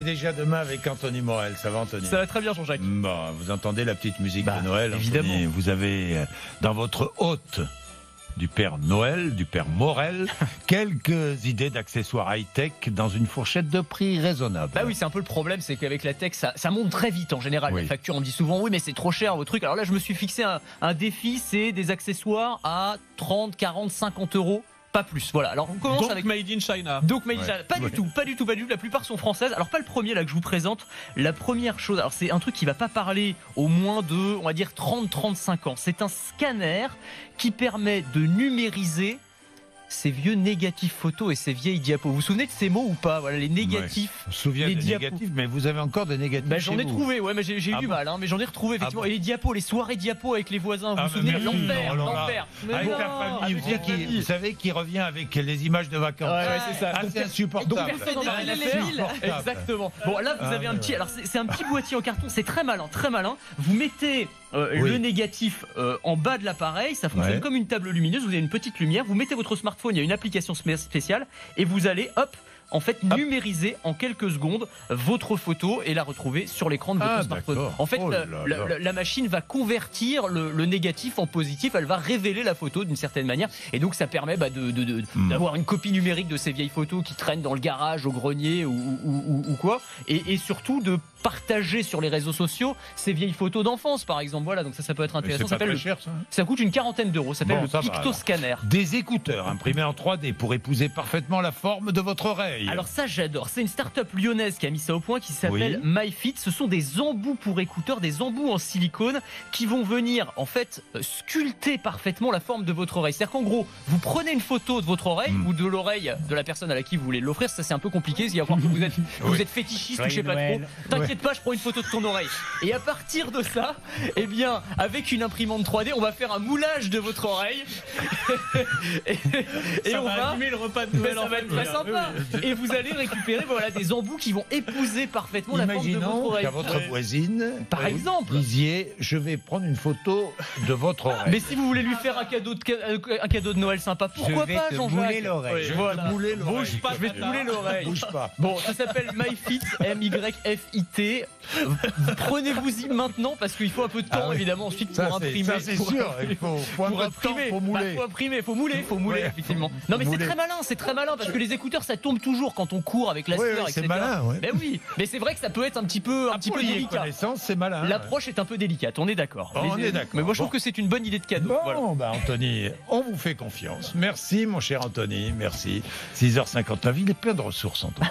déjà demain avec Anthony Morel. Ça va, Anthony? Ça va très bien, Jean-Jacques. Bon, vous entendez la petite musique de Noël, évidemment. Anthony. Vous avez dans votre hôte du Père Noël, du Père Morel, quelques idées d'accessoires high-tech dans une fourchette de prix raisonnable. Bah oui, c'est un peu le problème, c'est qu'avec la tech, ça monte très vite en général. Oui. La facture, on me dit souvent, oui, mais c'est trop cher vos trucs. Alors là, je me suis fixé un défi, c'est des accessoires à 30, 40, 50 euros. Pas plus, voilà. Alors on commence Donc avec Made in China. Donc Made in China. Pas du tout. La plupart sont françaises. Alors pas le premier là que je vous présente. La première chose, alors c'est un truc qui va pas parler au moins de, on va dire 30-35 ans. C'est un scanner qui permet de numériser ces vieux négatifs photos et ces vieilles diapos. Vous vous souvenez de ces mots ou pas? Voilà, les négatifs. Je me souviens les des diapos. négatifs, mais vous avez encore des négatifs. Bah, j'en chez ai vous. trouvé, ouais, mais j'ai eu Ah du bon? mal, hein, mais j'en ai retrouvé effectivement. Ah bon? Et les diapos, les soirées diapos avec les voisins, vous Ah, vous souvenez? mais oui, L'enfer, oh là là. l'enfer. Mais Avec non, la famille, avec vous, la qui, famille. vous savez, qui revient avec les images de vacances. Ouais, c'est ça. Ah, c'est insupportable. Donc personne n'en a rien à faire. Insupportable. Exactement. Bon, là, vous avez un petit. Alors, c'est un petit boîtier en carton. C'est très malin, très malin. Vous mettez Oui. le négatif en bas de l'appareil. Ça fonctionne Ouais. comme une table lumineuse. Vous avez une petite lumière. Vous mettez votre smartphone. Il y a une application spéciale et vous allez, hop. En fait, numériser en quelques secondes votre photo et la retrouver sur l'écran de votre Ah, smartphone. d'accord. En fait, Oh là là. la machine va convertir le négatif en positif. Elle va révéler la photo d'une certaine manière. Et donc, ça permet d'avoir une copie numérique de ces vieilles photos qui traînent dans le garage, au grenier ou quoi. Et surtout de partager sur les réseaux sociaux ces vieilles photos d'enfance, par exemple. Voilà, donc ça peut être Mais intéressant. c'est Ça pas s'appelle très cher, ça. ça coûte une quarantaine d'euros. Ça s'appelle Bon, le ça va, Pictoscanner. Des écouteurs imprimés en 3D pour épouser parfaitement la forme de votre oreille. Alors ça j'adore, c'est une start-up lyonnaise qui a mis ça au point qui s'appelle Oui. MyFit. Ce sont des embouts pour écouteurs, des embouts en silicone qui vont venir en fait sculpter parfaitement la forme de votre oreille. C'est-à-dire qu'en gros, vous prenez une photo de votre oreille ou de l'oreille de la personne à laquelle vous voulez l'offrir. Ça c'est un peu compliqué, il y a à voir que vous êtes fétichiste ou je sais pas trop. T'inquiète pas, je prends une photo de ton oreille. Et à partir de ça, eh bien avec une imprimante 3D, on va faire un moulage de votre oreille. et Ça on va va animer le repas de mais Noël ça en va être famille. très sympa. Et vous allez récupérer des embouts qui vont épouser parfaitement la forme de votre Imaginons oreille. qu'à votre voisine, Par exemple. vous disiez, je vais prendre une photo de votre oreille. Mais si vous voulez lui faire un cadeau de Noël sympa, pourquoi vais pas, te Jean-Jacques? mouler l'oreille. Oui, Je vais voilà. te mouler l'oreille. Bouge pas, je vais te mouler l'oreille. Bouge pas. Bon, ça s'appelle MyFit, MyFit. Prenez-vous-y maintenant parce qu'il faut un peu de temps, Ah oui. évidemment, ensuite Ça, pour c'est- imprimer. ça, c'est sûr. Il faut un peu de temps pour mouler. Faut imprimer, faut mouler, Ouais. effectivement. Non, mais Mouler. c'est très malin parce que les écouteurs ça tombe toujours quand on court avec la Oui, sueur, oui, c'est etc. malin, ouais. Mais oui, mais c'est vrai que ça peut être un petit peu Pour les délicat. connaissances, c'est malin. L'approche est un peu délicate, on est d'accord. On est d'accord. Mais moi je trouve Bon. que c'est une bonne idée de cadeau. Bon, Voilà. bah Anthony, on vous fait confiance. Merci, mon cher Anthony. Merci. 6h59. Il est plein de ressources, Anthony.